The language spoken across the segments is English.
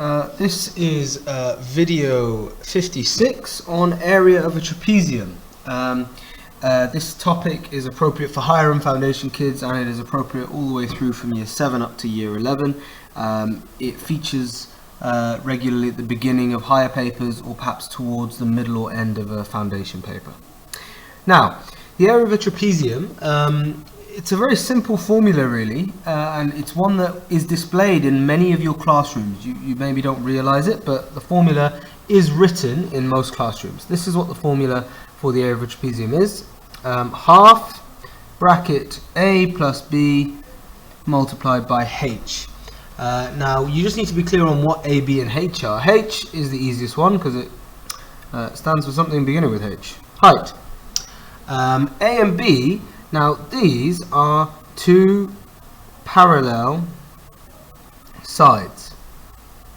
This is video 56 on area of a trapezium. This topic is appropriate for higher and foundation kids, and it is appropriate all the way through from year 7 up to year 11. It features regularly at the beginning of higher papers or perhaps towards the middle or end of a foundation paper. Now, the area of a trapezium, it's a very simple formula really, and it's one that is displayed in many of your classrooms. You maybe don't realize it, but the formula is written in most classrooms. This is what the formula for the area of a trapezium is. Half bracket A plus B multiplied by H. Now you just need to be clear on what A, B and H are. H is the easiest one because it stands for something beginning with H. Height. A and B, now these are two parallel sides.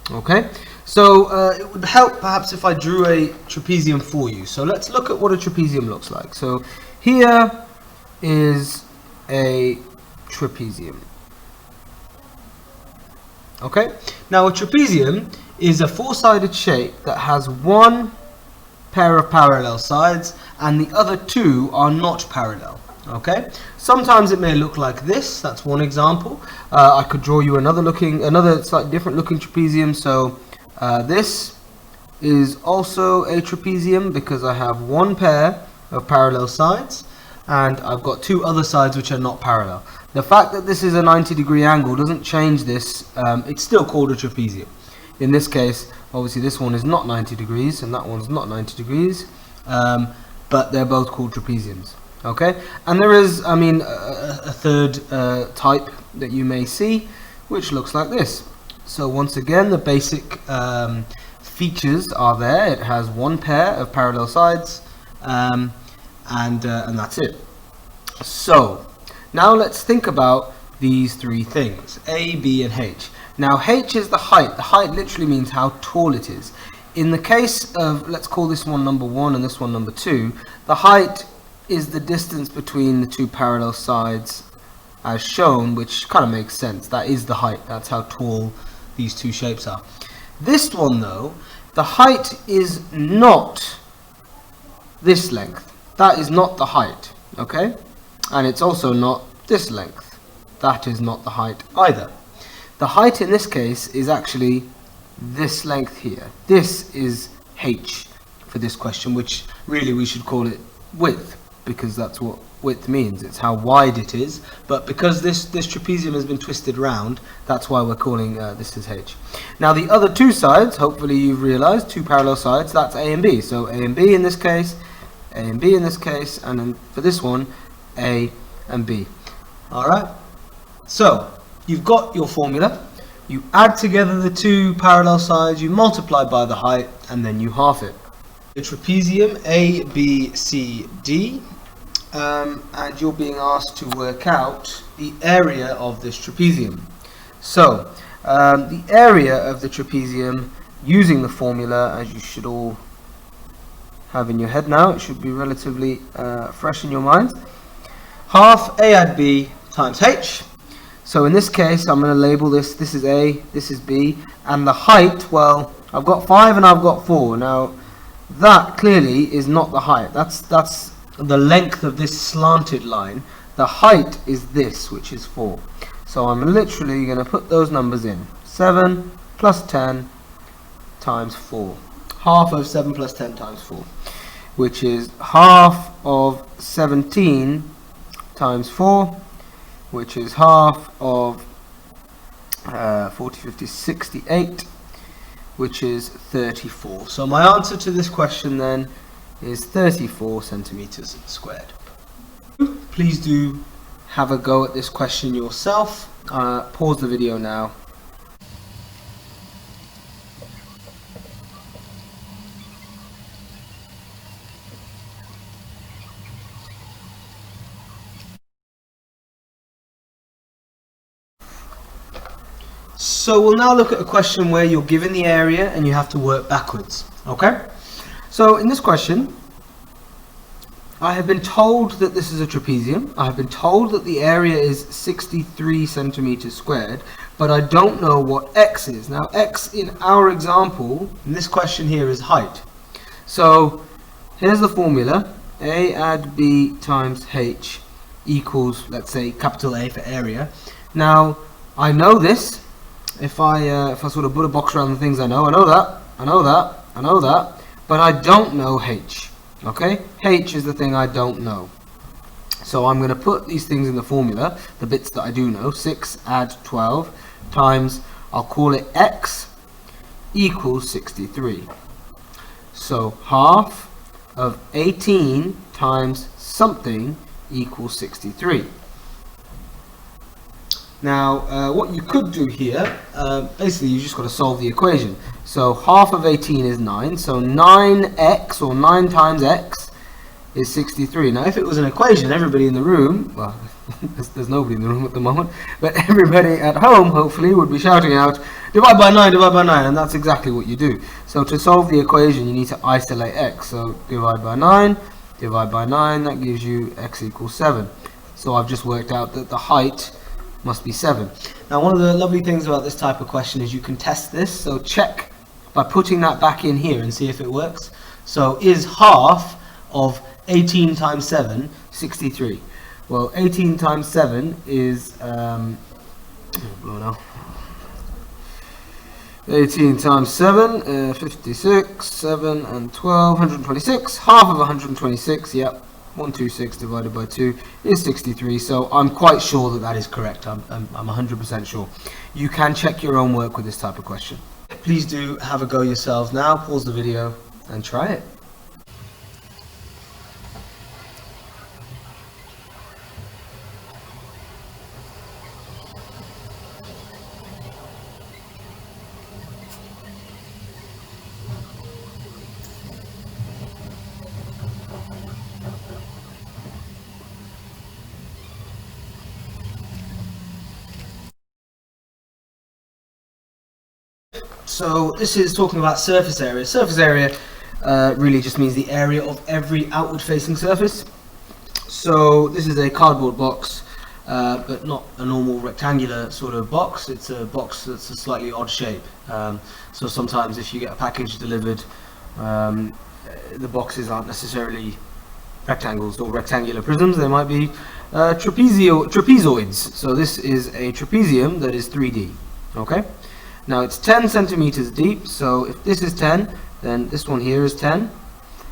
Okay, so it would help perhaps if I drew a trapezium for you. So let's look at what a trapezium looks like. So here is a trapezium. Okay, now a trapezium is a four-sided shape that has one pair of parallel sides and the other two are not parallel. Okay, sometimes it may look like this. That's one example. I could draw you another slightly different looking trapezium. So this is also a trapezium because I have one pair of parallel sides and I've got two other sides which are not parallel. The fact that this is a 90-degree angle doesn't change this. It's still called a trapezium. In this case, obviously this one is not 90 degrees and that one's not 90 degrees, but they're both called trapeziums. Okay, and there is, a third type that you may see, which looks like this. So once again, the basic features are there. It has one pair of parallel sides, and that's it. So now let's think about these three things: A, B, and H. Now H is the height. The height literally means how tall it is. In the case of, let's call this one number 1 and this one number 2, the height is the distance between the two parallel sides as shown, which kind of makes sense. That is the height. That's how tall these two shapes are. This one though, the height is not this length. That is not the height, okay? And it's also not this length. That is not the height either. The height in this case is actually this length here. This is H for this question, which really we should call it width, because that's what width means. It's how wide it is, but because this trapezium has been twisted round, that's why we're calling this as H. Now the other two sides, hopefully you've realized, two parallel sides, that's A and B. So A and B in this case, A and B in this case, and then for this one, A and B. Alright, so you've got your formula. You add together the two parallel sides, you multiply by the height, and then you half it. The trapezium A, B, C, D, and you're being asked to work out the area of this trapezium. So the area of the trapezium using the formula, as you should all have in your head now, it should be relatively fresh in your mind. Half A add B times H. So in this case I'm going to label this is A, this is B, and the height, well, I've got 5 and I've got 4. Now that clearly is not the height. That's the length of this slanted line. The height is this, which is 4. So I'm literally going to put those numbers in. 7 plus 10 times 4. Half of 7 plus 10 times 4, which is half of 17 times 4, which is half of 40, 50, 68, which is 34. So my answer to this question then is 34 centimeters squared. Please do have a go at this question yourself. Pause the video now. So we'll now look at a question where you're given the area and you have to work backwards. Okay? So in this question, I have been told that this is a trapezium. I have been told that the area is 63 centimeters squared, but I don't know what x is. Now x in our example, in this question here, is height. So here's the formula. A add b times h equals, let's say, capital A for area. Now I know this. If I sort of put a box around the things I know that, but I don't know h. Okay, h is the thing I don't know. So I'm going to put these things in the formula, the bits that I do know. 6 add 12 times, I'll call it x, equals 63. So half of 18 times something equals 63. Now, what you could do here, basically you just got to solve the equation. So half of 18 is 9, so 9x, or 9 times x, is 63. Now, if it was an equation, everybody in the room, well, there's nobody in the room at the moment, but everybody at home, hopefully, would be shouting out, divide by 9, and that's exactly what you do. So to solve the equation, you need to isolate x. So divide by 9, that gives you x equals 7. So I've just worked out that the height must be 7. Now, one of the lovely things about this type of question is you can test this. So check by putting that back in here and see if it works. So is half of 18 times 7 63? Well, 18 times 7 is 18 times 7, 56, 7 and 12, 126. Half of 126, yep, 126 divided by 2 is 63. So I'm quite sure that that is correct. I'm 100% sure. You can check your own work with this type of question. Please do have a go yourselves now. Pause the video and try it. So this is talking about surface area. Surface area really just means the area of every outward facing surface. So this is a cardboard box, but not a normal rectangular sort of box. It's a box that's a slightly odd shape. So sometimes if you get a package delivered, the boxes aren't necessarily rectangles or rectangular prisms. They might be trapezoids. So this is a trapezium that is 3D. Okay. Now it's 10 centimeters deep, so if this is 10, then this one here is 10,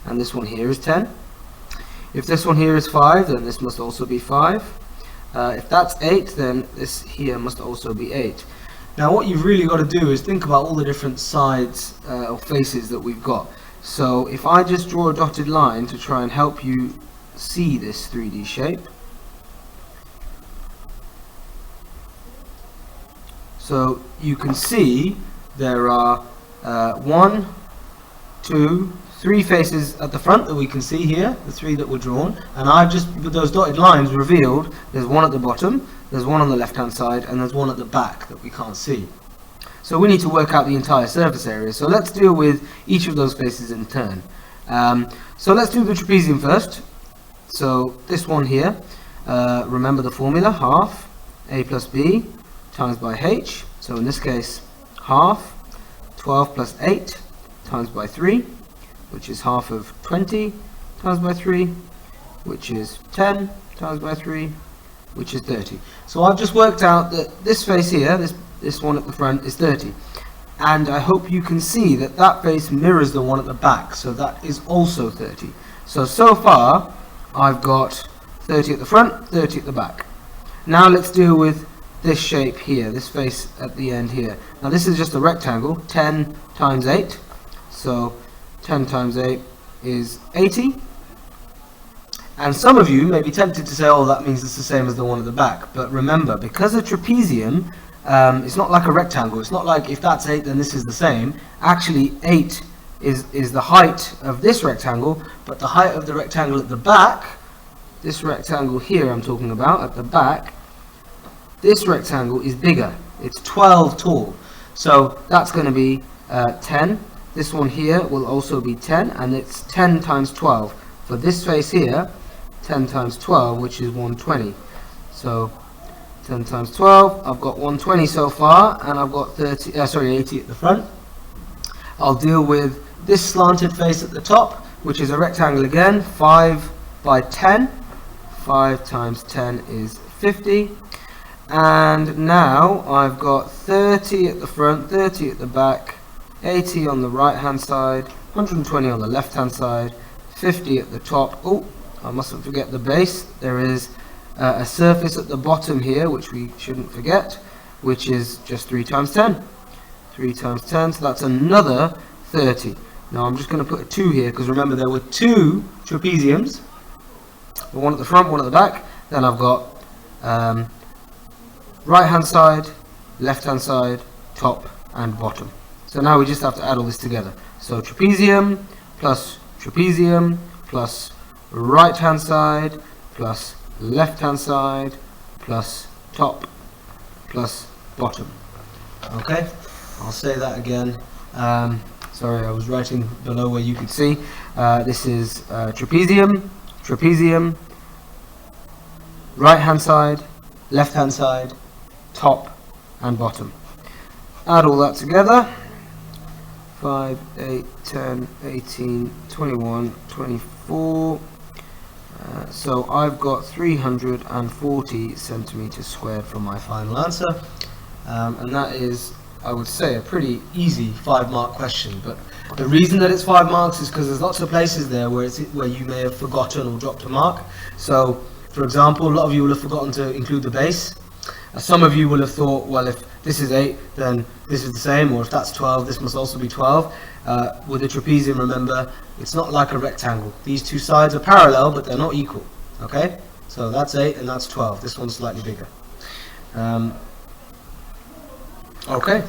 and this one here is 10. If this one here is 5, then this must also be 5. If that's 8, then this here must also be 8. Now what you've really got to do is think about all the different sides or faces that we've got. So if I just draw a dotted line to try and help you see this 3D shape. So you can see there are 1, 2, 3 faces at the front that we can see here, the 3 that were drawn, and I've just, with those dotted lines, revealed there's one at the bottom, there's one on the left hand side, and there's one at the back that we can't see. So we need to work out the entire surface area. So let's deal with each of those faces in turn. So let's do the trapezium first. So this one here, remember the formula, half a plus b times by h. So in this case, half 12 plus 8 times by 3, which is half of 20 times by 3, which is 10 times by 3, which is 30. So I've just worked out that this face here, this one at the front, is 30. And I hope you can see that that face mirrors the one at the back, so that is also 30. So far, I've got 30 at the front, 30 at the back. Now let's deal with this shape here, this face at the end here. Now this is just a rectangle, 10 times 8. So 10 times 8 is 80. And some of you may be tempted to say, oh, that means it's the same as the one at the back. But remember, because a trapezium, it's not like a rectangle. It's not like if that's 8, then this is the same. Actually, 8 is the height of this rectangle, but the height of the rectangle at the back, this rectangle here I'm talking about, at the back, this rectangle is bigger. It's 12 tall. So that's going to be 10. This one here will also be 10, and it's 10 times 12. For this face here, 10 times 12, which is 120. So 10 times 12, I've got 120 so far, and I've got 80 at the front. I'll deal with this slanted face at the top, which is a rectangle again, 5 by 10. 5 times 10 is 50. And now I've got 30 at the front, 30 at the back, 80 on the right hand side, 120 on the left hand side, 50 at the top. Oh, I mustn't forget the base. There is a surface at the bottom here, which we shouldn't forget, which is just 3 times 10. 3 times 10, so that's another 30. Now I'm just going to put a 2 here, because remember there were 2 trapeziums, one at the front, one at the back. Then I've got right hand side, left hand side, top and bottom. So now we just have to add all this together. So trapezium plus right hand side plus left hand side plus top plus bottom. Okay, I'll say that again. Sorry, I was writing below where you could see. This is trapezium, right hand side, left hand side, top and bottom. Add all that together. 5, 8, 10, 18, 21, 24. So I've got 340 centimeters squared for my final answer. And that is, I would say, a pretty easy 5-mark question. But the reason that it's 5 marks is because there's lots of places there where you may have forgotten or dropped a mark. So, for example, a lot of you will have forgotten to include the base. Some of you will have thought, well, if this is 8, then this is the same, or if that's 12, this must also be 12. With a trapezium, remember, it's not like a rectangle. These two sides are parallel, but they're not equal. Okay? So that's 8 and that's 12. This one's slightly bigger. Okay.